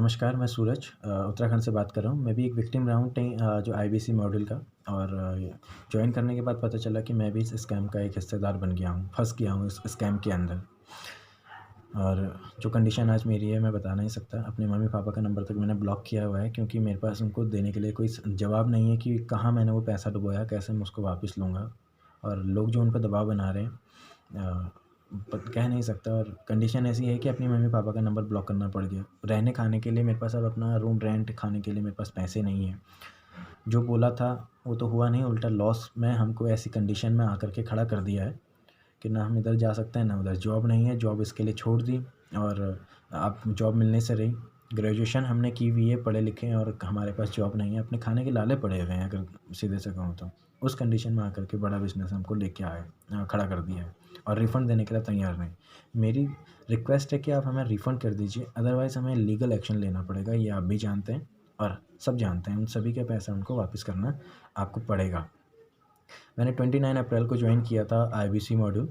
नमस्कार, मैं सूरज उत्तराखंड से बात कर रहा हूँ। मैं भी एक विक्टिम रहा हूँ जो आईबीसी मॉडल का। और जॉइन करने के बाद पता चला कि मैं भी इस स्कैम का एक हिस्सेदार बन गया हूँ, फँस गया हूँ इस स्कैम के अंदर। और जो कंडीशन आज मेरी है मैं बता नहीं सकता। अपने मम्मी-पापा का नंबर तक मैंने ब्लॉक किया हुआ है, क्योंकि मेरे पास उनको देने के लिए कोई जवाब नहीं है कि कहाँ मैंने वो पैसा डुबोया, कैसे मैं उसको वापस लूँगा। और लोग जो उन पे दबाव बना रहे हैं अ, कह नहीं सकता। और कंडीशन ऐसी है कि अपने मम्मी-पापा का नंबर ब्लॉक करना पड़ गया। रहने-खाने के लिए मेरे पास अब अपना रूम रेंट, खाने के लिए मेरे पास पैसे नहीं हैं। जो बोला था वो तो हुआ नहीं, उल्टा लॉस में हमको ऐसी कंडीशन में आकर के खड़ा कर दिया है कि ना हम इधर जा सकते हैं, ना उधर। जॉब नहीं है, जॉब इसके लिए छोड़ दी। और अब जॉब मिलने से रही। ग्रेजुएशन हमने की हुई है, पढ़े लिखे हैं, और हमारे पास जॉब नहीं है। अपने खाने के लाले पड़े हुए हैं, अगर सीधे से कहूँ तो। उस कंडीशन में आकर के बड़ा बिज़नेस हमको लेके आए, खड़ा कर दिया है, और रिफ़ंड देने के लिए तैयार नहीं। मेरी रिक्वेस्ट है कि आप हमें रिफ़ंड कर दीजिए, अदरवाइज़ हमें लीगल एक्शन लेना पड़ेगा। ये आप भी जानते हैं और सब जानते हैं। उन सभी के पैसा उनको वापस करना आपको पड़ेगा। मैंने 29 अप्रैल को जॉइन किया था आईबीसी मॉड्यूल,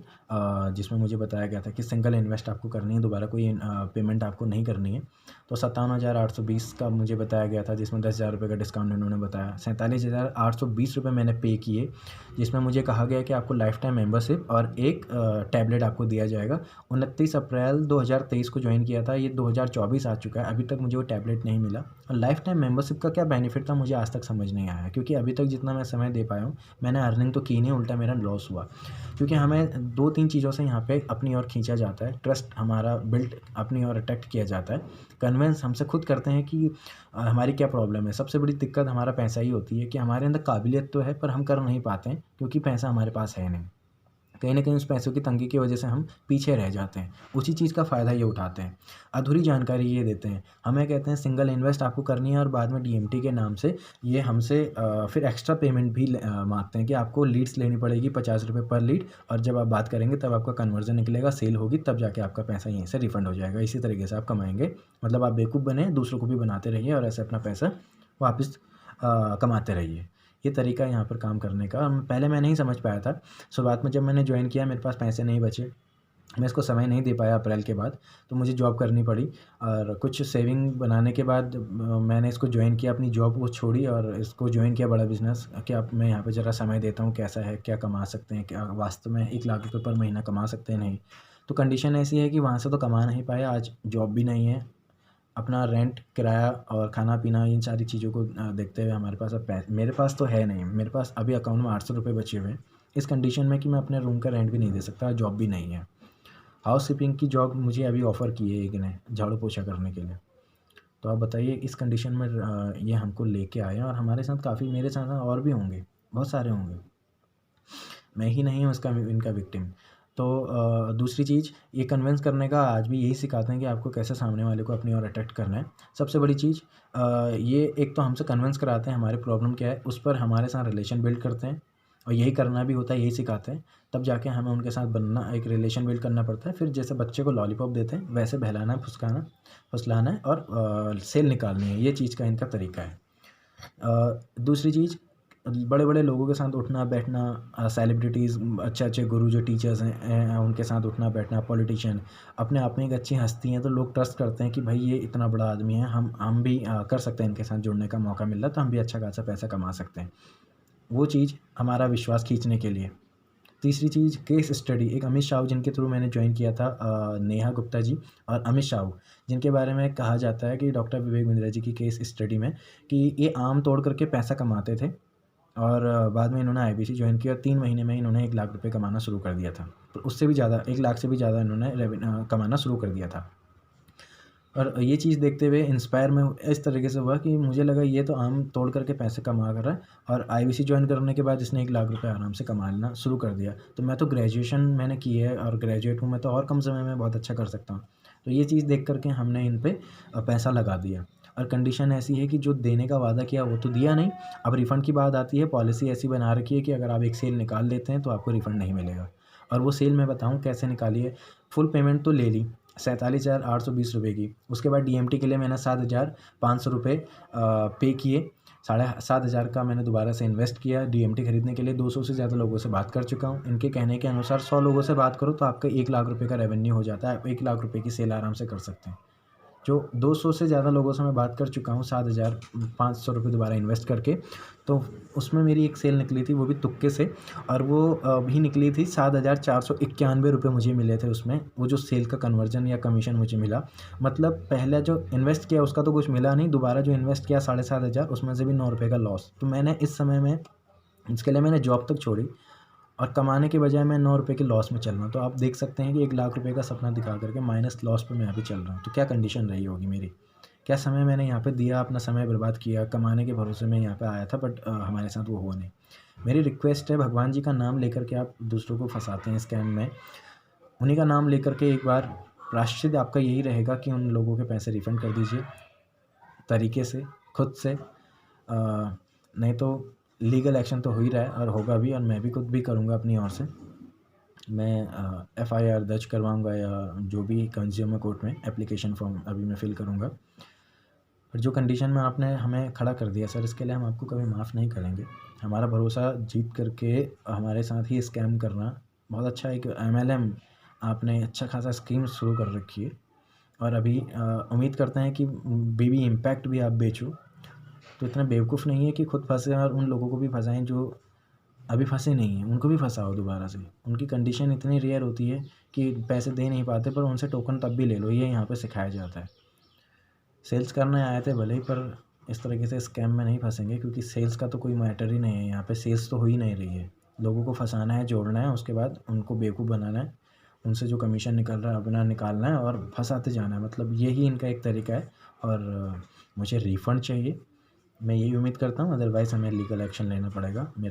जिसमें मुझे बताया गया था कि सिंगल इन्वेस्ट आपको करनी है, दोबारा कोई पेमेंट आपको नहीं करनी है। तो 57,820 का मुझे बताया गया था, जिसमें 10,000 रुपये का डिस्काउंट उन्होंने बताया। 47,820 रुपये मैंने पे किए, जिसमें मुझे कहा गया कि आपको लाइफ टाइम मेंबरशिप और एक टैबलेट आपको दिया जाएगा। 29 अप्रैल 2023 को जॉइन किया था, ये 2024 आ चुका है, अभी तक मुझे वो टैबलेट नहीं मिला। और लाइफ टाइम मेंबरशिप का क्या बेनिफिट था मुझे आज तक समझ नहीं आया, क्योंकि अभी तक जितना मैं समय दे पाया हूँ, मैंने अर्निंग तो की नहीं, उल्टा मेरा लॉस हुआ। क्योंकि हमें 2-3 चीज़ों से यहाँ पे अपनी ओर खींचा जाता है। ट्रस्ट हमारा बिल्ड अपनी ओर अट्रैक्ट किया जाता है। कन्विंस हमसे खुद करते हैं कि हमारी क्या प्रॉब्लम है। सबसे बड़ी दिक्कत हमारा पैसा ही होती है कि हमारे अंदर काबिलियत तो है, पर हम कर नहीं पाते हैं, क्योंकि पैसा हमारे पास है नहीं। कहीं न कहीं उस पैसों की तंगी की वजह से हम पीछे रह जाते हैं। उसी चीज़ का फ़ायदा ये उठाते हैं। अधूरी जानकारी ये देते हैं। हमें कहते हैं सिंगल इन्वेस्ट आपको करनी है, और बाद में डीएमटी के नाम से ये हमसे फिर एक्स्ट्रा पेमेंट भी माँगते हैं कि आपको लीड्स लेनी पड़ेगी, ₹50 पर लीड, और जब आप बात करेंगे तब आपका कन्वर्जन निकलेगा, सेल होगी, तब जाके आपका पैसा यहीं से रिफ़ंड हो जाएगा। इसी तरीके से आप कमाएँगे। मतलब आप बेवकूफ़ बने, दूसरों को भी बनाते रहिए, और ऐसे अपना पैसा वापस कमाते रहिए। ये तरीका है यहाँ पर काम करने का। पहले मैं नहीं समझ पाया था। शुरुआत में जब मैंने जॉइन किया, मेरे पास पैसे नहीं बचे। मैं इसको समय नहीं दे पाया अप्रैल के बाद, तो मुझे जॉब करनी पड़ी। और कुछ सेविंग बनाने के बाद मैंने इसको जॉइन किया, अपनी जॉब को छोड़ी और इसको जॉइन किया, बड़ा बिज़नेस, कि अब मैं यहाँ पे ज़रा समय देता हूँ, कैसा है, क्या कमा सकते हैं, क्या वास्तव में 1 लाख रुपए पर महीना कमा सकते हैं, नहीं। तो कंडीशन ऐसी है कि वहाँ से तो कमा नहीं पाया, आज जॉब भी नहीं है। अपना रेंट, किराया और खाना-पीना, इन सारी चीज़ों को देखते हुए हमारे पास अब मेरे पास तो है नहीं। मेरे पास अभी अकाउंट में ₹800 बचे हुए हैं। इस कंडीशन में कि मैं अपने रूम का रेंट भी नहीं दे सकता, जॉब भी नहीं है। हाउसकीपिंग की जॉब मुझे अभी ऑफ़र की है एक ने, झाड़ू-पोछा करने के लिए। तो आप बताइए, इस कंडीशन में ये हमको लेके आए हैं, और हमारे साथ काफ़ी, मेरे साथ और भी होंगे, बहुत सारे होंगे। मैं ही नहीं हूँ इसका इनका विक्टिम। तो दूसरी चीज़, ये कन्विंस करने का आज भी यही सिखाते हैं कि आपको कैसे सामने वाले को अपनी ओर अट्रैक्ट करना है। सबसे बड़ी चीज़ ये एक तो हमसे कन्विंस कराते हैं, हमारी प्रॉब्लम क्या है, उस पर हमारे साथ रिलेशन बिल्ड करते हैं, और यही करना भी होता है, यही सिखाते हैं। तब जाके हमें उनके साथ बनना, एक रिलेशन बिल्ड करना पड़ता है। फिर जैसे बच्चे को लॉलीपॉप देते हैं, वैसे बहलाना, फुसलाना, फुसलाना है, और सेल निकालनी है। ये चीज़ का इनका तरीका है। दूसरी चीज़, बड़े-बड़े लोगों के साथ उठना-बैठना, सेलिब्रिटीज़, अच्छे-अच्छे गुरु जो टीचर्स हैं, उनके साथ उठना-बैठना, पॉलिटिशियन, अपने आप में एक अच्छी हस्ती हैं, तो लोग ट्रस्ट करते हैं कि भाई ये इतना बड़ा आदमी है, हम भी कर सकते हैं, इनके साथ जुड़ने का मौका मिल रहा है, तो हम भी अच्छा खासा पैसा कमा सकते हैं। वो चीज़ हमारा विश्वास खींचने के लिए। तीसरी चीज़, केस स्टडी, एक अमित शाह जिनके थ्रू मैंने जॉइन किया था, नेहा गुप्ता जी और अमित शाह, जिनके बारे में कहा जाता है कि डॉक्टर विवेक बिंद्रा जी की केस स्टडी में, कि ये आम तोड़ करके पैसा कमाते थे, और बाद में इन्होंने आईबीसी जॉइन किया, और 3 महीने में इन्होंने 1 लाख रुपए कमाना शुरू कर दिया था। तो उससे भी ज़्यादा, 1 लाख से भी ज़्यादा इन्होंने कमाना शुरू कर दिया था। और ये चीज़ देखते हुए इंस्पायर मैं इस तरीके से हुआ कि मुझे लगा ये तो आम तोड़ करके पैसे कमा कर रहा है, और आईबीसी जॉइन करने के बाद इसने 1 लाख रुपए आराम से कमाना शुरू कर दिया। तो मैं तो ग्रेजुएशन मैंने की है, और ग्रेजुएट हूँ मैं, तो और कम समय में बहुत अच्छा कर सकता हूँ। तो ये चीज़ देख कर के हमने इन पे पैसा लगा दिया। और कंडीशन ऐसी है कि जो देने का वादा किया वो तो दिया नहीं। अब रिफ़ंड की बात आती है, पॉलिसी ऐसी बना रखी है कि अगर आप एक सेल निकाल लेते हैं तो आपको रिफ़ंड नहीं मिलेगा। और वो सेल मैं बताऊँ कैसे निकाली है। फुल पेमेंट तो ले ली, 47,820 की। उसके बाद डीएमटी के लिए मैंने 7,500 रुपये पे किए। साढ़े 7,000 का मैंने दोबारा से इन्वेस्ट किया डीएमटी खरीदने के लिए। 200 से ज़्यादा लोगों से बात कर चुका हूँ। इनके कहने के अनुसार 100 लोगों से बात करो तो आपका 1 लाख रुपये का रेवेन्यू हो जाता है। आप 1 लाख रुपये की सेल आराम से कर सकते हैं। जो 200 से ज़्यादा लोगों से मैं बात कर चुका हूँ 7,500 रुपये दोबारा इन्वेस्ट करके। तो उसमें मेरी एक सेल निकली थी, वो भी तुक्के से, और वो भी निकली थी 7,491 रुपये मुझे मिले थे उसमें। वो जो सेल का कन्वर्जन या कमीशन मुझे मिला, मतलब पहले जो इन्वेस्ट किया उसका तो कुछ मिला नहीं, दोबारा जो इन्वेस्ट किया 7,500 उसमें से भी 9 रुपये का लॉस। तो मैंने इस समय में, इसके लिए मैंने जॉब तक छोड़ी और कमाने के बजाय मैं 9 रुपये के लॉस में चल रहा हूँ। तो आप देख सकते हैं कि 1,00,000 रुपये का सपना दिखा करके माइनस लॉस पे मैं अभी चल रहा हूँ। तो क्या कंडीशन रही होगी मेरी, क्या समय मैंने यहाँ पे दिया, अपना समय बर्बाद किया, कमाने के भरोसे में यहाँ पे आया था, बट हमारे साथ वो हुआ नहीं। मेरी रिक्वेस्ट है, भगवान जी का नाम लेकर के आप दूसरों को फंसाते हैं स्कैम में, उन्हीं का नाम लेकर के एक बार प्रायश्चित आपका यही रहेगा कि उन लोगों के पैसे रिफ़ंड कर दीजिए तरीके से, खुद से। नहीं तो लीगल एक्शन तो हो ही रहा है और होगा भी, और मैं भी खुद भी करूँगा अपनी ओर से। मैं एफआईआर दर्ज करवाऊँगा या जो भी कंज्यूमर कोर्ट में एप्लीकेशन फॉर्म अभी मैं फ़िल करूँगा। और जो कंडीशन में आपने हमें खड़ा कर दिया सर, इसके लिए हम आपको कभी माफ़ नहीं करेंगे। हमारा भरोसा जीत करके हमारे साथ ही स्कैम करना, बहुत अच्छा एक एमएलएम आपने अच्छा खासा स्कीम शुरू कर रखी है, और अभी उम्मीद करते हैं कि बीबी इम्पैक्ट भी आप बेचो। तो इतना बेवकूफ़ नहीं है कि खुद फँसे और उन लोगों को भी फँसाएँ जो अभी फँसे नहीं हैं, उनको भी फँसाओ दोबारा से। उनकी कंडीशन इतनी रेयर होती है कि पैसे दे नहीं पाते, पर उनसे टोकन तब भी ले लो, ये यहाँ पे सिखाया जाता है। सेल्स करने आए थे भले ही, पर इस तरीके से स्कैम में नहीं फँसेंगे, क्योंकि सेल्स का तो कोई मैटर ही नहीं है यहाँ पे। सेल्स तो हो ही नहीं रही है। लोगों को फँसाना है, जोड़ना है, उसके बाद उनको बेवकूफ़ बनाना है, उनसे जो कमीशन निकल रहा है अपना निकालना है और फँसाते जाना है। मतलब यही इनका एक तरीका है, और मुझे रिफ़ंड चाहिए। मैं यही उम्मीद करता हूँ, अदरवाइज़ हमें लीगल एक्शन लेना पड़ेगा।